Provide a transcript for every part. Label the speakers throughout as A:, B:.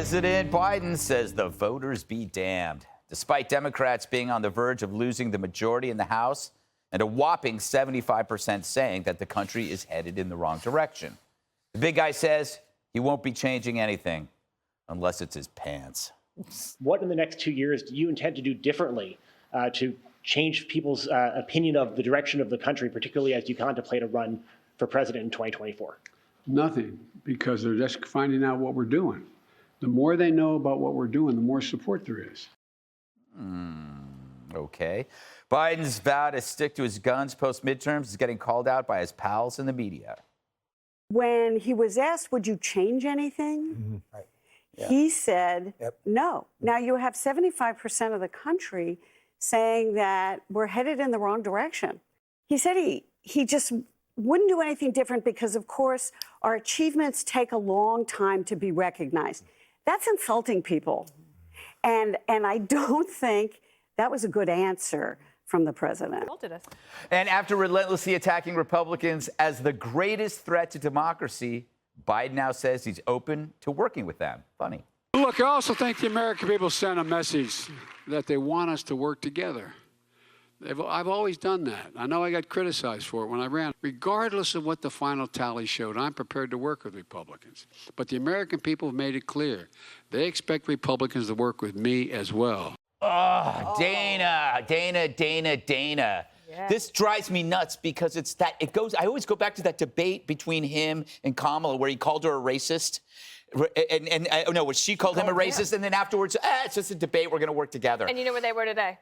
A: President Biden says the voters be damned. Despite Democrats being on the verge of losing the majority in the House and a whopping 75% saying that the country is headed in the wrong direction. The big guy says he won't be changing anything unless it's his pants.
B: What in the next 2 years do you intend to do differently to change people's opinion of the direction of the country, particularly as you contemplate a run for president in 2024?
C: Nothing, because they're just finding out what we're doing. The more they know about what we're doing, the more support there is.
A: Okay. Biden's vow to stick to his guns post-midterms is getting called out by his pals in the media.
D: When he was asked, would you change anything?
E: Right. Yeah.
D: He said, no. Now, you have 75% of the country saying that we're headed in the wrong direction. He said he just wouldn't do anything different because, of course, our achievements take a long time to be recognized. That's insulting people. And I don't think that was a good answer from the president.
A: And after relentlessly attacking Republicans as the greatest threat to democracy, Biden now says he's open to working with them. Funny.
C: Look, I also think the American people sent a message that they want us to work together. I've always done that. I know I got criticized for it when I ran. Regardless of what the final tally showed, I'm prepared to work with Republicans. But the American people have made it clear. They expect Republicans to work with me as well.
A: Oh, Dana. Yeah. This drives me nuts because I always go back to that debate between him and Kamala where he called her a racist. When she called him a racist, and then afterwards, it's just a debate. We're going to work together.
F: And you know where they were today?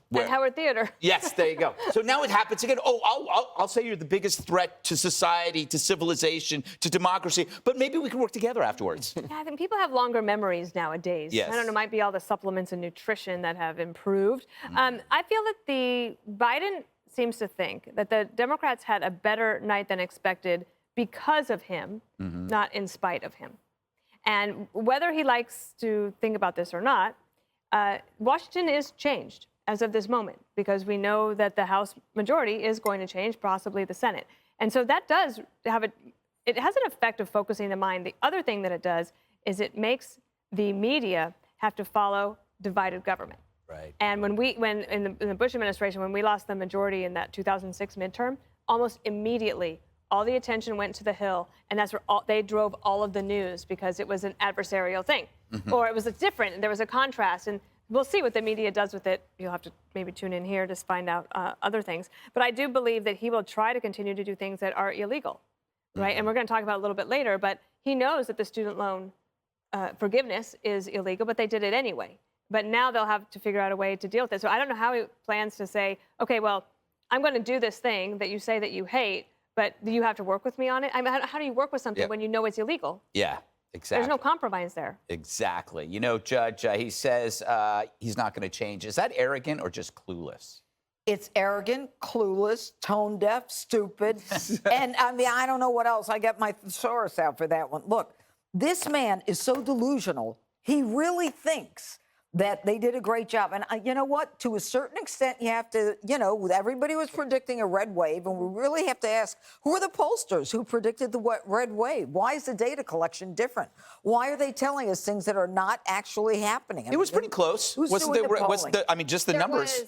A: Where?
F: At Howard Theater.
A: Yes, there you go. So now it happens again. I'll say you're the biggest threat to society, to civilization, to democracy, but maybe we can work together afterwards.
F: Yeah, I think people have longer memories nowadays.
A: Yes.
F: I don't know, it might be all the supplements and nutrition that have improved. I feel that Biden seems to think that the Democrats had a better night than expected because of him, not in spite of him. And whether he likes to think about this or not, Washington is changed as of this moment, because we know that the House majority is going to change, possibly the Senate. And so that does have it has an effect of focusing the mind. The other thing that it does is it makes the media have to follow divided government.
A: Right.
F: And when in the Bush administration, when we lost the majority in that 2006 midterm, almost immediately, all the attention went to the Hill, and that's where they drove all of the news because it was an adversarial thing. Or it was different, and there was a contrast. And we'll see what the media does with it. You'll have to maybe tune in here to find out other things. But I do believe that he will try to continue to do things that are illegal, right? And we're going to talk about it a little bit later, but he knows that the student loan forgiveness is illegal, but they did it anyway. But now they'll have to figure out a way to deal with it. So I don't know how he plans to say, okay, well, I'm going to do this thing that you say that you hate, but you have to work with me on it. I mean, how do you work with something when you know it's illegal?
A: Yeah, exactly.
F: There's no compromise there.
A: Exactly. You know, Judge, he says he's not going to change. Is that arrogant or just clueless?
E: It's arrogant, clueless, tone deaf, stupid. And I mean, I don't know what else. I got my thesaurus out for that one. Look, this man is so delusional. He really thinks that they did a great job. And you know what? To a certain extent, you have to, everybody was predicting a red wave, and we really have to ask, who are the pollsters who predicted the red wave? Why is the data collection different? Why are they telling us things that are not actually happening?
A: It was pretty close.
E: Who's doing the polling?
A: Just the numbers.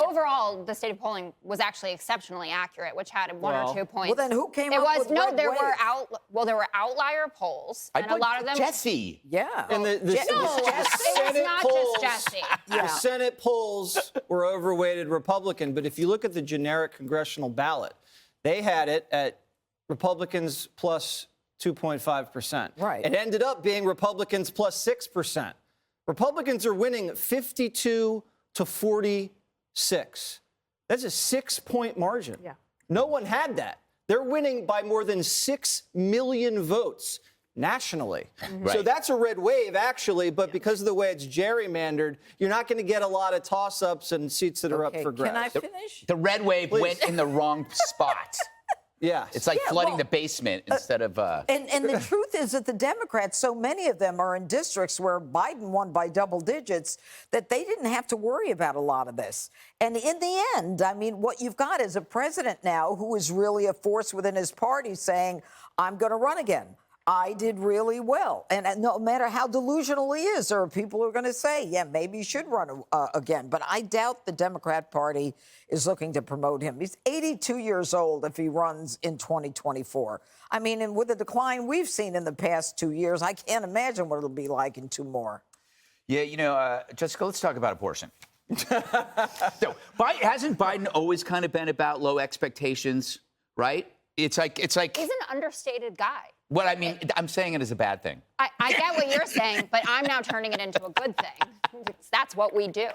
G: Overall, the state of polling was actually exceptionally accurate, which had one or 2 points.
E: Well, then who came up with red
G: there
E: wave?
G: were outlier polls,
A: I
G: and a lot of them.
A: Jesse.
E: Yeah.
G: No,
H: And
G: it was not just Jesse.
H: The Senate polls were overweighted Republican, but if you look at the generic congressional ballot, they had it at Republicans plus 2.5%.
E: Right.
H: It ended up being Republicans plus 6%. Republicans are winning 52 to 46. That's a 6-point margin.
F: Yeah.
H: No one had that. They're winning by more than 6 million votes nationally.
A: Right.
H: So that's a red wave, actually, but because of the way it's gerrymandered, you're not going to get a lot of toss-ups and seats that are up for grabs.
E: Can I finish?
A: The red wave went in the wrong spot.
H: Yeah.
A: It's like flooding the basement instead of...
E: And the truth is that the Democrats, so many of them are in districts where Biden won by double digits, that they didn't have to worry about a lot of this. And in the end, I mean, what you've got is a president now who is really a force within his party saying, I'm going to run again. I did really well. And no matter how delusional he is, there are people who are going to say, yeah, maybe he should run again. But I doubt the Democrat Party is looking to promote him. He's 82 years old if he runs in 2024. I mean, and with the decline we've seen in the past 2 years, I can't imagine what it'll be like in 2 more.
A: Yeah, you know, Jessica, let's talk about abortion. So, hasn't Biden always kind of been about low expectations, right? It's like.
G: He's an understated guy.
A: What I mean, I'm saying it as a bad thing.
G: I get what you're saying, but I'm now turning it into a good thing. That's what we do.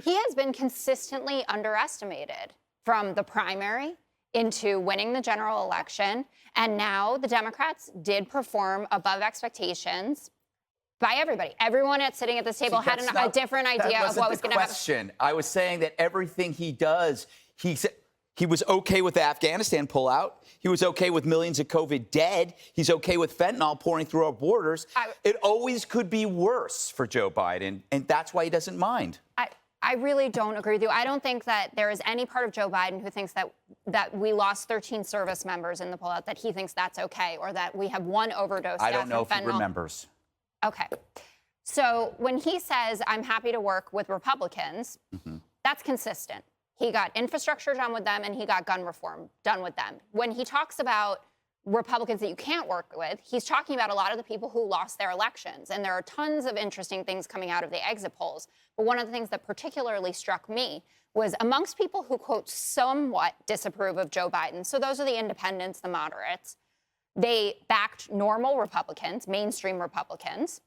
G: He has been consistently underestimated from the primary into winning the general election. And now the Democrats did perform above expectations by everybody. Everyone sitting at this table had a different idea of what was going to happen.
A: I was saying that everything he does, he was okay with the Afghanistan pullout. He was okay with millions of COVID dead. He's okay with fentanyl pouring through our borders. It always could be worse for Joe Biden, and that's why he doesn't mind.
G: I really don't agree with you. I don't think that there is any part of Joe Biden who thinks that we lost 13 service members in the pullout, that he thinks that's okay, or that we have one overdose death
A: I don't know if
G: from
A: he
G: fentanyl.
A: remembers.
G: Okay. So when he says, I'm happy to work with Republicans, that's consistent. He got infrastructure done with them, and he got gun reform done with them. When he talks about Republicans that you can't work with, he's talking about a lot of the people who lost their elections. And there are tons of interesting things coming out of the exit polls. But one of the things that particularly struck me was amongst people who, quote, somewhat disapprove of Joe Biden, so those are the independents, the moderates, they backed normal Republicans, mainstream Republicans,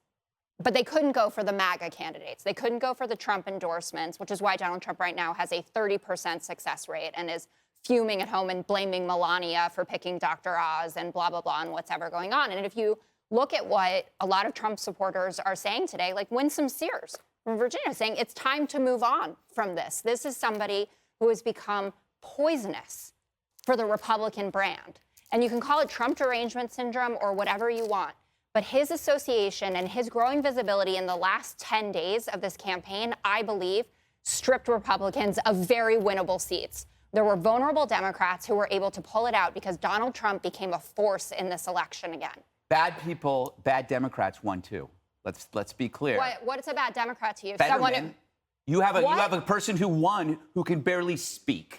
G: but they couldn't go for the MAGA candidates. They couldn't go for the Trump endorsements, which is why Donald Trump right now has a 30% success rate and is fuming at home and blaming Melania for picking Dr. Oz and blah, blah, blah, and what's ever going on. And if you look at what a lot of Trump supporters are saying today, like Winsome Sears from Virginia saying it's time to move on from this. This is somebody who has become poisonous for the Republican brand. And you can call it Trump derangement syndrome or whatever you want. But his association and his growing visibility in the last 10 days of this campaign, I believe, stripped Republicans of very winnable seats. There were vulnerable Democrats who were able to pull it out because Donald Trump became a force in this election again.
A: Bad people, bad Democrats won too. Let's be clear.
G: What is a bad Democrat to you?
A: Fetterman, you have a person who won who can barely speak.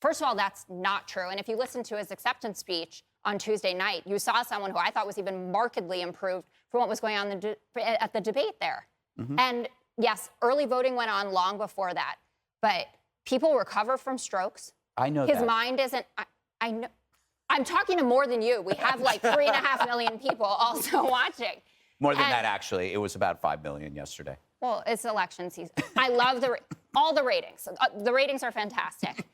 G: First of all, that's not true. And if you listen to his acceptance speech on Tuesday night, you saw someone who I thought was even markedly improved from what was going on at the debate there. And yes, early voting went on long before that, but people recover from strokes.
A: I know that.
G: His mind isn't, I know. I'm talking to more than you. We have like 3.5 million people also watching.
A: More than that, actually. It was about 5 million yesterday.
G: Well, it's election season. I love all the ratings. The ratings are fantastic.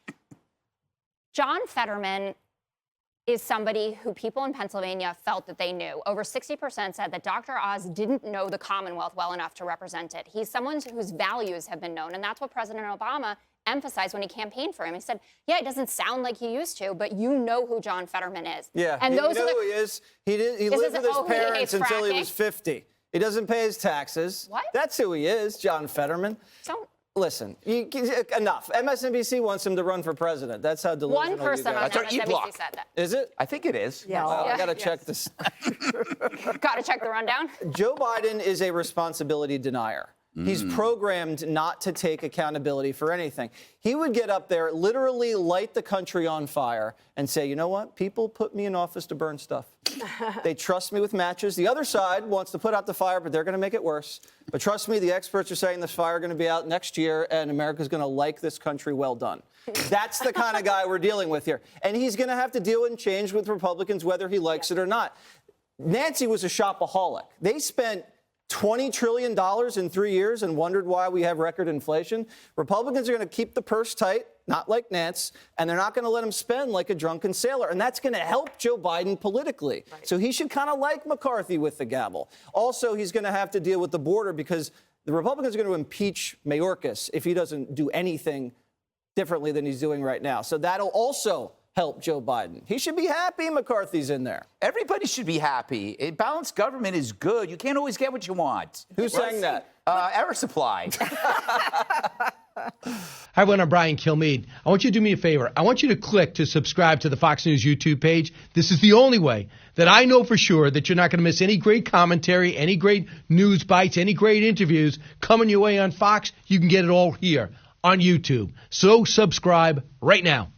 G: John Fetterman is somebody who people in Pennsylvania felt that they knew. Over 60% said that Dr. Oz didn't know the Commonwealth well enough to represent it. He's someone whose values have been known, and that's what President Obama emphasized when he campaigned for him. He said, yeah, it doesn't sound like he used to, but you know who John Fetterman is.
H: Yeah,
G: and those
H: who he is. He lived with his parents until he was 50. He doesn't pay his taxes.
G: What?
H: That's who he is, John Fetterman. Listen, enough. MSNBC wants him to run for president. That's how delusional
G: one person on MSNBC said that.
H: Is it?
A: I think it is.
D: Yes.
H: I got to check this.
G: Got to check the rundown.
H: Joe Biden is a responsibility denier. He's programmed not to take accountability for anything. He would get up there, literally light the country on fire and say, you know what? People put me in office to burn stuff. They trust me with matches. The other side wants to put out the fire, but they're going to make it worse. But trust me, the experts are saying this fire is going to be out next year, and America's going to like this country well done. That's the kind of guy we're dealing with here. And he's going to have to deal and change with Republicans whether he likes it or not. Nancy was a shopaholic. They spent $20 trillion in 3 years and wondered why we have record inflation. Republicans are going to keep the purse tight, not like Nance, and they're not going to let him spend like a drunken sailor. And that's going to help Joe Biden politically. Right. So he should kind of like McCarthy with the gavel. Also, he's going to have to deal with the border because the Republicans are going to impeach Mayorkas if he doesn't do anything differently than he's doing right now. So that'll also help Joe Biden. He should be happy McCarthy's in there.
A: Everybody should be happy. A balanced government is good. You can't always get what you want.
H: Who's saying that?
A: Air Supply.
I: Hi, everyone. I'm Brian Kilmeade. I want you to do me a favor. I want you to click to subscribe to the Fox News YouTube page. This is the only way that I know for sure that you're not going to miss any great commentary, any great news bites, any great interviews coming your way on Fox. You can get it all here on YouTube. So subscribe right now.